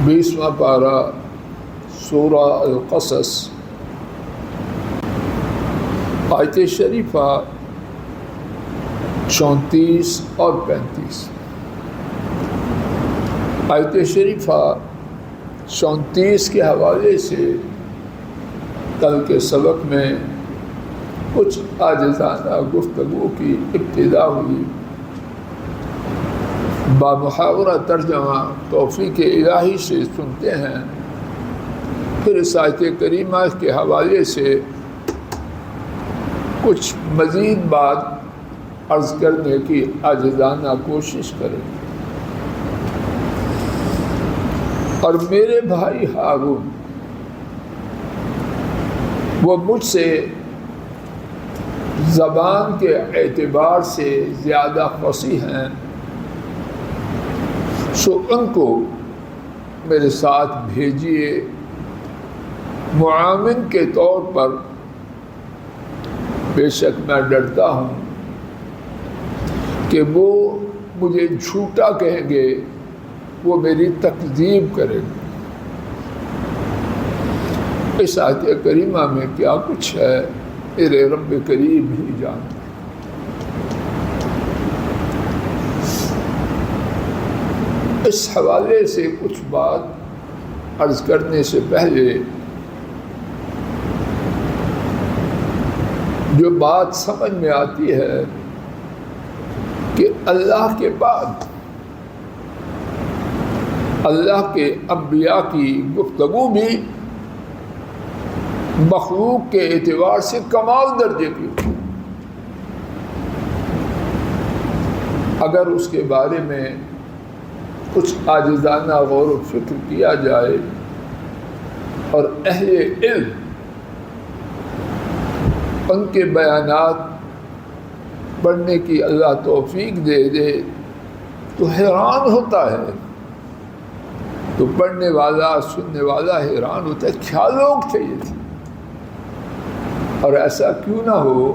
20واں پارہ سورہ القصص آیت شریفہ 34 اور 35۔ آیت شریفہ 34 کے حوالے سے کل کے سبق میں کچھ عاجزانہ گفتگو کی ابتدا ہوئی۔ بامحاورہ ترجمہ توفیق الہی سے سنتے ہیں، پھر اس آیت کریمہ کے حوالے سے کچھ مزید بات عرض کرنے کی عاجزانہ کوشش کریں۔ اور میرے بھائی ہارون وہ مجھ سے زبان کے اعتبار سے زیادہ فصیح ہیں، سو ان کو میرے ساتھ بھیجیے معاون کے طور پر۔ بے شک میں ڈرتا ہوں کہ وہ مجھے جھوٹا کہیں گے، وہ میری تکذیب کریں گے۔ اس آیت کریمہ میں کیا کچھ ہے میرے رب کریم ہی جانتے۔ اس حوالے سے کچھ بات عرض کرنے سے پہلے جو بات سمجھ میں آتی ہے کہ اللہ کے بعد اللہ کے انبیاء کی گفتگو بھی مخلوق کے اعتبار سے کمال درجے کی ہوتی۔ اگر اس کے بارے میں کچھ عاجزانہ غور و فکر کیا جائے اور اہل علم ان کے بیانات پڑھنے کی اللہ توفیق دے دے تو حیران ہوتا ہے، تو پڑھنے والا سننے والا حیران ہوتا ہے کیا لوگ تھے یہ تھے۔ اور ایسا کیوں نہ ہو،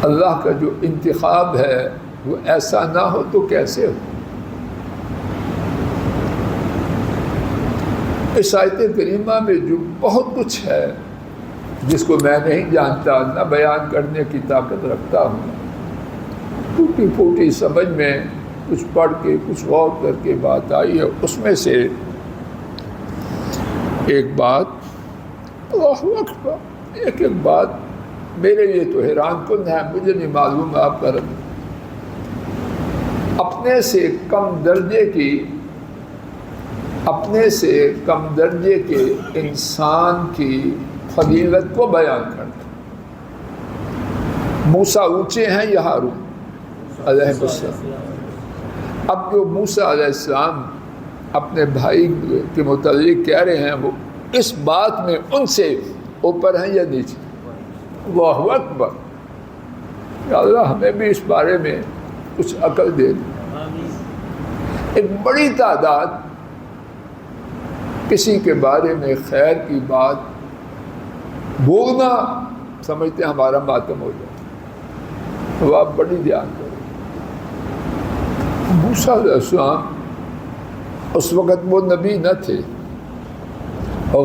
اللہ کا جو انتخاب ہے وہ ایسا نہ ہو تو کیسے ہو۔ اس آیت کریمہ میں جو بہت کچھ ہے جس کو میں نہیں جانتا، نہ بیان کرنے کی طاقت رکھتا ہوں، ٹوٹی پھوٹی سمجھ میں کچھ پڑھ کے کچھ غور کر کے بات آئی ہے، اس میں سے ایک بات اللہ اکبر، ایک بات میرے لیے تو حیران کن ہے، مجھے نہیں معلوم آپ کا رد۔ اپنے سے کم درجے کے انسان کی فضیلت کو بیان کرتا۔ موسیٰ اونچے ہیں یا ہارون علیہ السلام؟ اب جو موسیٰ علیہ السلام اپنے بھائی کے متعلق کہہ رہے ہیں، وہ اس بات میں ان سے اوپر ہیں یا نیچے؟ اللہ اکبر، یا اللہ ہمیں بھی اس بارے میں کچھ عقل دے دے۔ ایک بڑی تعداد کسی کے بارے میں خیر کی بات بولنا سمجھتے ہیں ہمارا ماتم ہو جائے، تو آپ بڑی دھیان کریں۔ موسیٰ علیہ السلام اس وقت وہ نبی نہ تھے،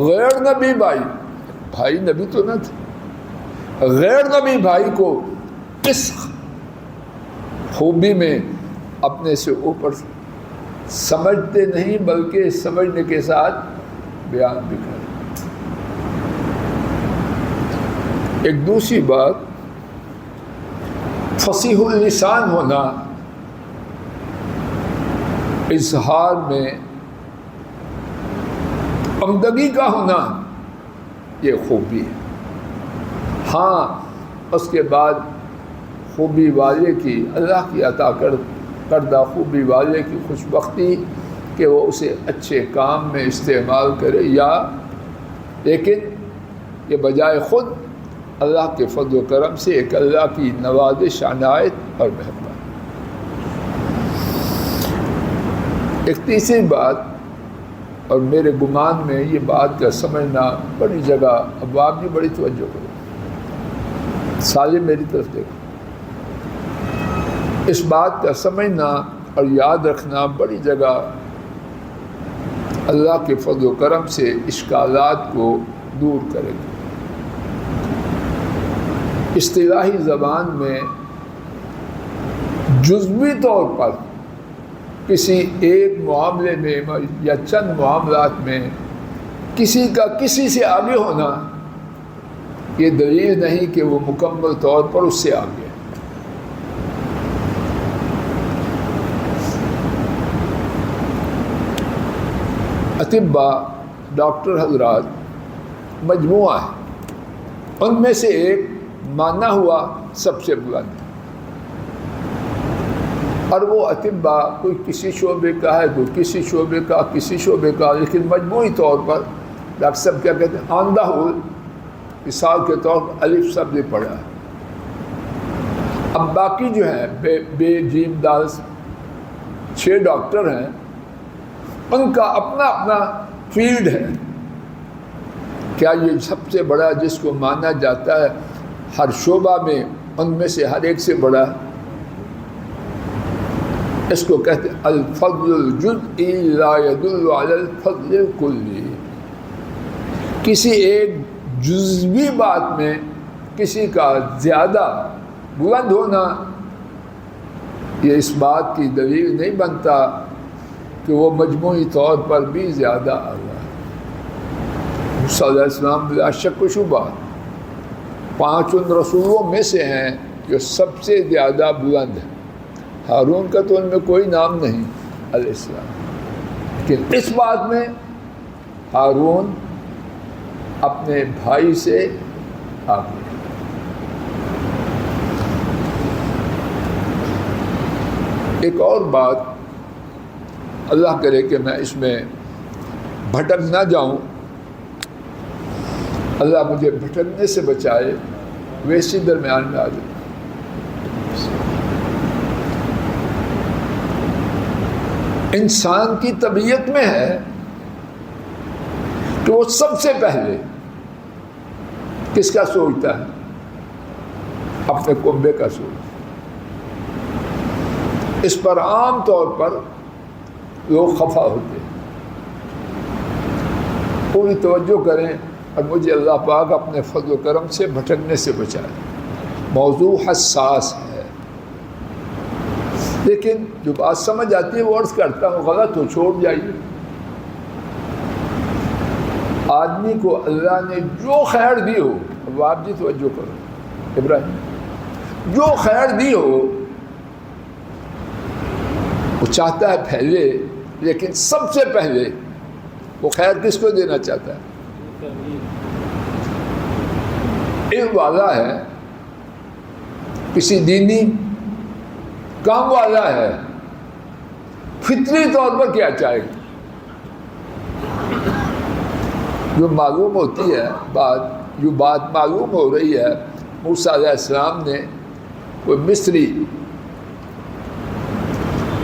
غیر نبی بھائی نبی تو نہ تھے، غیر نبی بھائی کو اس خوبی میں اپنے سے اوپر سمجھتے نہیں بلکہ سمجھنے کے ساتھ بیان بھی کریں۔ ایک دوسری بات، فصیح اللسان ہونا، اظہار میں عمدگی کا ہونا، یہ خوبی ہے۔ ہاں، اس کے بعد خوبی والے کی، اللہ کی عطا کردہ خوبی والے کی خوش بختی کہ وہ اسے اچھے کام میں استعمال کرے، لیکن یہ بجائے خود اللہ کے فضل و کرم سے ایک اللہ کی نوازش، عنایت اور مہربانی۔ ایک تیسری بات، اور میرے گمان میں یہ بات کا سمجھنا بڑی جگہ، اب آپ بھی بڑی توجہ کرو، سالم میری طرف دیکھو، اس بات کا سمجھنا اور یاد رکھنا بڑی جگہ اللہ کے فضل و کرم سے اشکالات کو دور کرے گا۔ اصطلاحی زبان میں جزوی طور پر کسی ایک معاملے میں یا چند معاملات میں کسی کا کسی سے آگے ہونا یہ دلیل نہیں کہ وہ مکمل طور پر اس سے آگے ہے۔ اطباء ڈاکٹر حضرات مجموعہ ہے، ان میں سے ایک مانا ہوا سب سے بلند ہے، اور وہ اطباء کوئی کسی شعبے کا ہے، کوئی کسی شعبے کا، کسی شعبے کا، لیکن مجموعی طور پر ڈاکٹر صاحب کیا کہتے ہیں، آن دا ہول مثال کے طور پر الف سب نے پڑھا ہے۔ اب باقی جو ہیں بے جیم دال 6 ڈاکٹر ہیں، ان کا اپنا اپنا فیلڈ ہے۔ کیا یہ سب سے بڑا جس کو مانا جاتا ہے ہر شعبہ میں ان میں سے ہر ایک سے بڑا ہے؟ اس کو کہتے ہیں الفضل الجزئی لا يدل على الفضل الکلی۔ کسی ایک جزوی بات میں کسی کا زیادہ بلند ہونا یہ اس بات کی دلیل نہیں بنتا کہ وہ مجموعی طور پر بھی زیادہ اعلیٰ ہے۔ موسیٰ علیہ السلام بلا شک و شبہ 5 ان رسولوں میں سے ہیں جو سب سے زیادہ بلند ہیں۔ ہارون کا تو ان میں کوئی نام نہیں علیہ السلام، لیکن اس بات میں ہارون اپنے بھائی سے آگے۔ ایک اور بات، اللہ کرے کہ میں اس میں بھٹک نہ جاؤں، اللہ مجھے بھٹکنے سے بچائے، ویسی درمیان میں آ جاؤں۔ انسان کی طبیعت میں ہے کہ وہ سب سے پہلے کس کا سوچتا ہے؟ اپنے کنبے کا سوچتا ہے۔ اس پر عام طور پر لوگ خفا ہوتے ہیں۔ پوری توجہ کریں اور مجھے اللہ پاک اپنے فضل و کرم سے بھٹکنے سے بچائے۔ موضوع حساس ہے، لیکن جو بات سمجھ آتی ہے وہ عرض کرتا ہوں، غلط ہو چھوڑ جائیے۔ آدمی کو اللہ نے جو خیر دی ہو، اب آپ جی توجہ کرو ابراہیم، جو خیر دی ہو وہ چاہتا ہے پھیلے، لیکن سب سے پہلے وہ خیر کس کو دینا چاہتا ہے؟ علم والا ہے، کسی دینی کام والا ہے، فطری طور پر کیا چاہے گا؟ جو معلوم ہوتی ہے جو بات معلوم ہو رہی ہے، موسیٰ علیہ السلام نے کوئی مصری،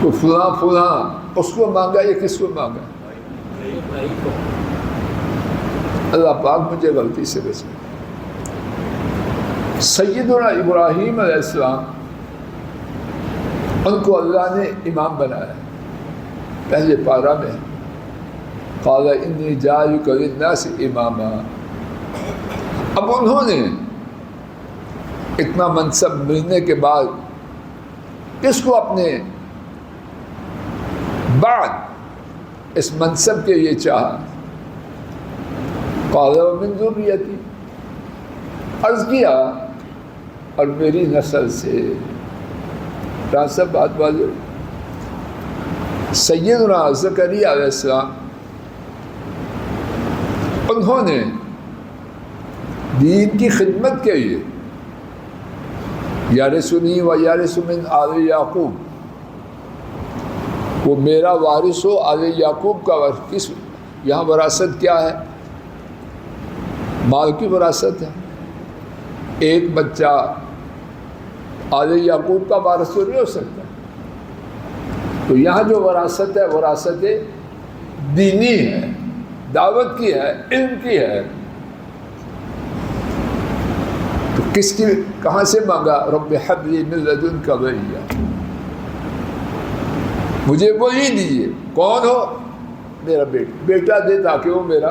کوئی فلاں اس کو مانگا یا کس کو مانگا؟ اللہ پاک مجھے غلطی سے بچائے۔ سیدنا ابراہیم علیہ السلام، ان کو اللہ نے امام بنایا، پہلے پارہ میں قال انی جاعلک للناس اماما۔ اب انہوں نے اتنا منصب ملنے کے بعد کس کو اپنے بعد اس منصب کے لیے چاہا؟ قال ومن ذریتی، عرض کیا اور میری نسل سے۔ سب بات والے سیدنا زکریا علیہ السلام، انہوں نے دین کی خدمت کے لیے یارثنی و یارث من آل یعقوب، وہ میرا وارث ہو، آل یعقوب کا وارث۔ کس یہاں وراثت کیا ہے؟ مال کی وراثت ہے۔ ایک بچہ آل یعقوب کا وارث تو نہیں ہو سکتا، تو یہاں جو وراثت ہے وراثت دینی ہے، دعوت کی ہے، علم کی ہے۔ تو کس کی کہاں سے مانگا؟ رب ہب لی من لدنک ولیہ، مجھے ولی دیجیے۔ کون ہو؟ میرا بیٹا دے تاکہ وہ میرا.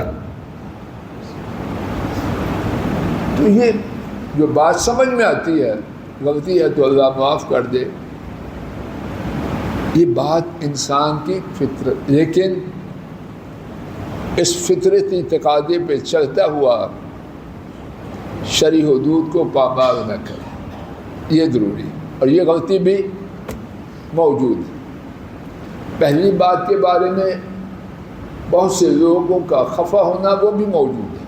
تو یہ جو بات سمجھ میں آتی ہے غلطی ہے تو اللہ معاف کر دے، یہ بات انسان کی فطرت، لیکن اس فطرتی تقاضے پہ چلتا ہوا شرعی حدود کو پامال نہ کرے، یہ ضروری. اور یہ غلطی بھی موجود ہے. پہلی بات کے بارے میں بہت سے لوگوں کا خفا ہونا وہ بھی موجود ہے،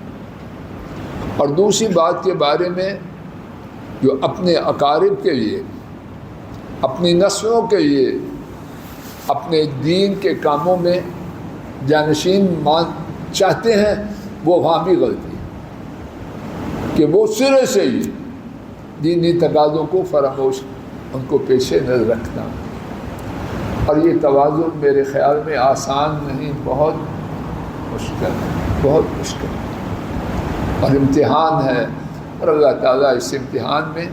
اور دوسری بات کے بارے میں جو اپنے اقارب کے لیے، اپنی نسلوں کے لیے، اپنے دین کے کاموں میں جانشین چاہتے ہیں، وہ وہاں بھی غلطی ہے کہ وہ سرے سے ہی دینی تقاضوں کو فراموش، ان کو پیش نظر رکھنا. اور یہ توازن میرے خیال میں آسان نہیں، بہت مشکل ہے، بہت مشکل ہے، اور امتحان ہے. اور اللہ تعالیٰ اس امتحان میں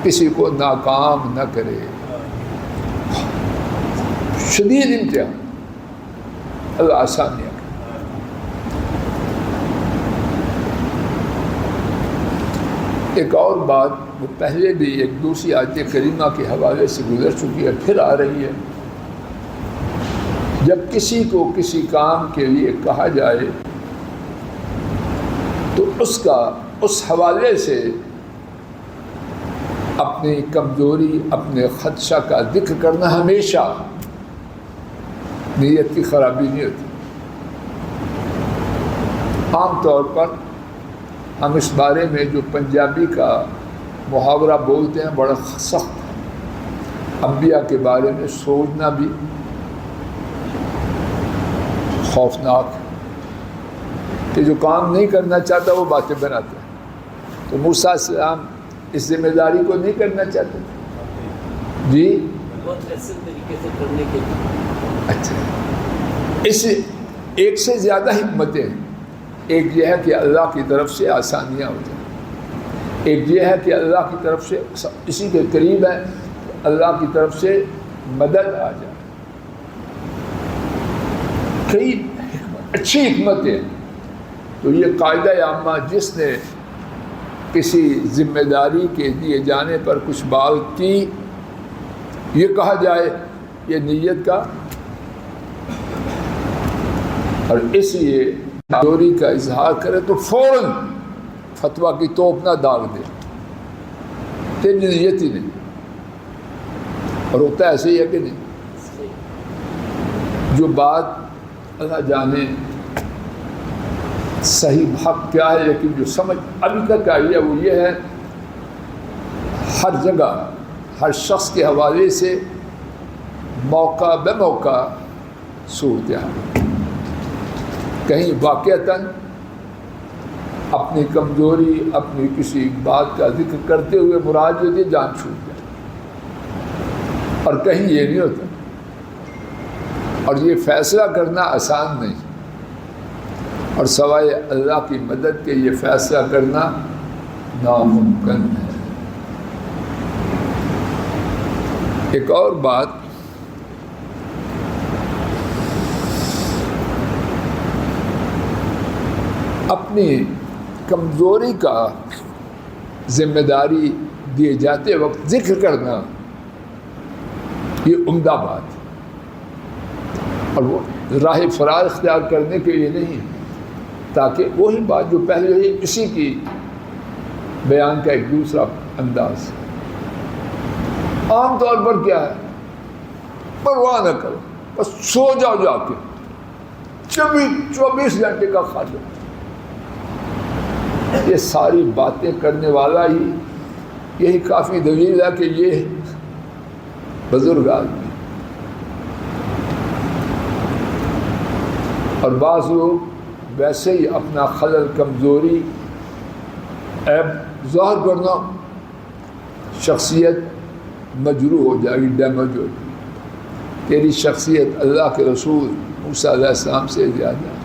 کسی کو ناکام نہ کرے. شدید امتحان، اللہ آسانیاں. ایک اور بات وہ پہلے بھی ایک دوسری آیت کریمہ کے حوالے سے گزر چکی ہے، پھر آ رہی ہے. جب کسی کو کسی کام کے لیے کہا جائے تو اس حوالے سے اپنی کمزوری، اپنے خدشہ کا ذکر کرنا ہمیشہ نیت کی خرابی نہیں ہوتی. عام طور پر ہم اس بارے میں جو پنجابی کا محاورہ بولتے ہیں بڑا سخت ہے. انبیاء کے بارے میں سوچنا بھی خوفناک ہے کہ جو کام نہیں کرنا چاہتا وہ باتیں بناتا ہے. تو موسیٰ علیہ السلام اس ذمہ داری کو نہیں کرنا چاہتے تھے جی، بہت احسن طریقے سے کرنے کے لیے. اچھا، اس ایک سے زیادہ حکمتیں ہیں. ایک یہ ہے کہ اللہ کی طرف سے آسانیاں ہو جائیں، ایک یہ ہے کہ اللہ کی طرف سے اسی کے قریب ہے، اللہ کی طرف سے مدد آ جائے. کئی اچھی حکمتیں ہیں. تو یہ قاعدہ عامہ، جس نے کسی ذمہ داری کے دیے جانے پر کچھ بات کی، یہ کہا جائے یہ نیت کا، اور اس لیے کمزوری کا اظہار کرے تو فوراً فتویٰ کی توپ نہ داغ دے، تیری نیت ہی نہیں. اور ہوتا ایسے ہی ہے کہ نہیں؟ جو بات اللہ جانے صحیح حق کیا ہے، لیکن جو سمجھ ابھی تک آئی ہے وہ یہ ہے، ہر جگہ ہر شخص کے حوالے سے موقع بے موقع صورتحال، کہیں واقعتاً اپنی کمزوری، اپنی کسی بات کا ذکر کرتے ہوئے مراد جو دی جان چھوٹ جائے، اور کہیں یہ نہیں ہوتا. اور یہ فیصلہ کرنا آسان نہیں، اور سوائے اللہ کی مدد کے یہ فیصلہ کرنا ناممکن ہے. ایک اور بات، اپنی کمزوری کا ذمہ داری دیے جاتے وقت ذکر کرنا، یہ عمدہ بات ہے. اور وہ راہ فرار اختیار کرنے کے لیے نہیں، تاکہ وہی بات جو پہلے ہی اسی کی بیان کا ایک دوسرا انداز. عام طور پر کیا ہے، پرواہ نہ کرو، بس سو جاؤ جا کے، 24 گھنٹے کا خالی. یہ ساری باتیں کرنے والا ہی یہی کافی دلیل ہے کہ یہ بزرگ آدمی. اور بعض لوگ ویسے ہی اپنا خلل، کمزوری، عیب ظاہر کرنا، شخصیت مجروح ہو جائے گی، ڈیمیج ہو جائے گی. تیری شخصیت اللہ کے رسول موسیٰ علیہ السلام سے زیادہ ہے.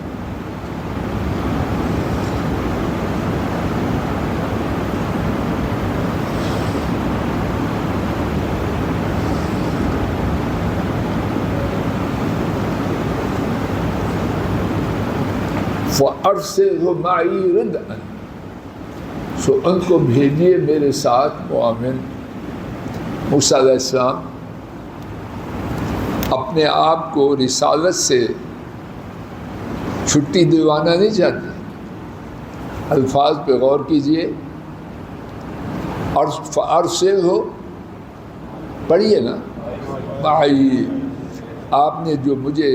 فَأَرْسِلْهُ مَعِي رِدْءًا، سو ان کو بھیجیے میرے ساتھ معاون۔ موسیٰ علیہ السلام اپنے آپ کو رسالت سے چھٹی دلوانا نہیں چاہتے۔ الفاظ پہ غور کیجئے، فَأَرْسِلْهُ پڑھیے نا، معی، آپ نے جو مجھے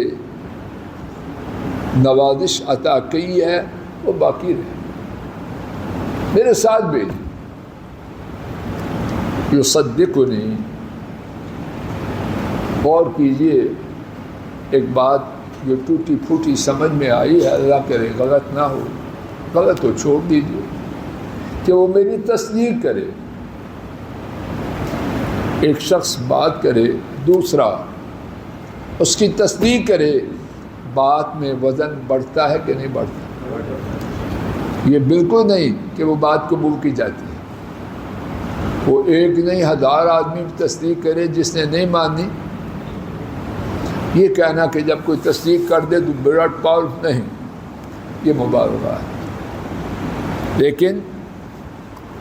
نوازش عطا کی ہے وہ باقی رہے، میرے ساتھ بھی یصدقنی۔ غور کیجئے، ایک بات جو ٹوٹی پھوٹی سمجھ میں آئی ہے، اللہ کرے غلط نہ ہو، غلط تو چھوڑ دیجئے، کہ وہ میری تصدیق کرے۔ ایک شخص بات کرے، دوسرا اس کی تصدیق کرے، بات میں وزن بڑھتا ہے کہ نہیں بڑھتا؟ یہ بالکل نہیں کہ وہ بات قبول کی جاتی ہے۔ وہ ایک نہیں 1000 آدمی تصدیق کرے، جس نے نہیں مانی، یہ کہنا کہ جب کوئی تصدیق کر دے تو بڑا پاور نہیں، یہ مبالغہ ہے۔ لیکن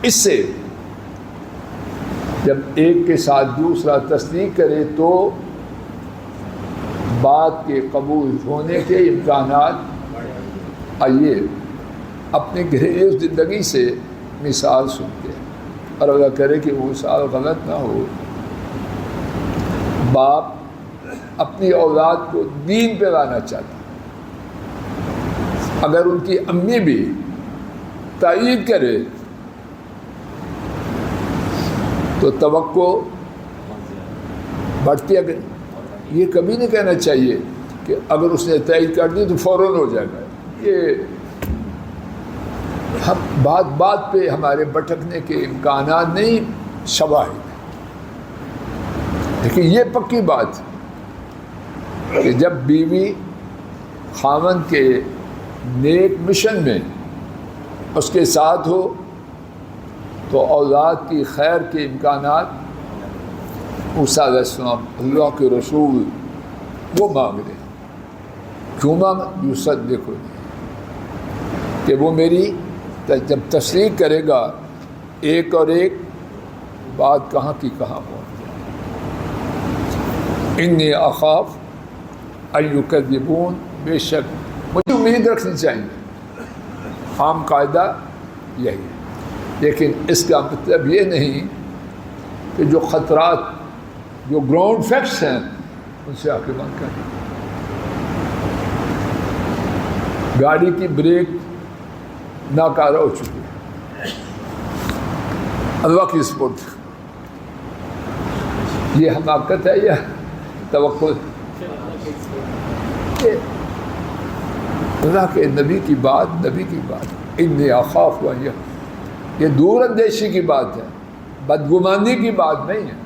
اس سے جب ایک کے ساتھ دوسرا تصدیق کرے تو بات کے قبول ہونے کے امکانات۔ آئیے اپنی گھریلو زندگی سے مثال سنتے ہیں، اور اللہ کرے کہ وہ مثال غلط نہ ہو۔ باپ اپنی اولاد کو دین پہ لانا چاہتا، اگر ان کی امی بھی تائید کرے تو توقع بڑھتی ہے۔ یہ کبھی نہیں کہنا چاہیے کہ اگر اس نے تائید کر دی تو فوراً ہو جائے گا۔ یہ ہم بات پہ ہمارے بھٹکنے کے امکانات نہیں، شواہد۔ لیکن یہ پکی بات کہ جب بیوی خاوند کے نیک مشن میں اس کے ساتھ ہو تو اولاد کی خیر کے امکانات۔ موسیٰ علیہ السلام اللہ کے رسول وہ مانگ رہے، کیوں مانگ؟ یصدقنی، کہ وہ میری جب تصدیق کرے گا ایک اور ایک بات کہاں کی کہاں پہنچ جائے۔ انی اخاف ان یکذبون، بے شک مجھے امید رکھنی چاہیے، عام قاعدہ یہی ہے۔ لیکن اس کا مطلب یہ نہیں کہ جو خطرات، جو گراؤنڈ فیکٹس ہیں ان سے آنکھیں بند کریں۔ گاڑی کی بریک ناکارہ ہو چکی ہے، اللہ کی سپورٹ، یہ حماقت ہے یا توقع؟ اللہ کے نبی کی بات، انی اخاف، یہ دور اندیشی کی بات ہے، بدگمانی کی بات نہیں ہے۔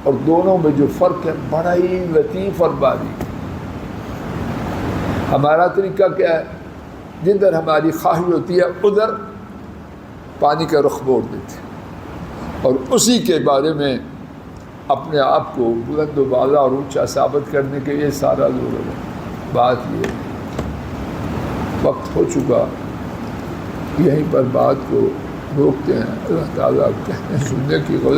اور دونوں میں جو فرق ہے بڑا ہی لطیف اور باریک۔ ہمارا طریقہ کیا ہے؟ جدھر ہماری خواہش ہوتی ہے ادھر پانی کا رخ موڑ دیتے ہیں، اور اسی کے بارے میں اپنے آپ کو بلند و بالا اور اونچا ثابت کرنے کے لیے سارا زور ہے۔ بات یہ ہے، وقت ہو چکا، یہیں پر بات کو روکتے ہیں۔ اللہ تعالیٰ کہنے سننے کی غلط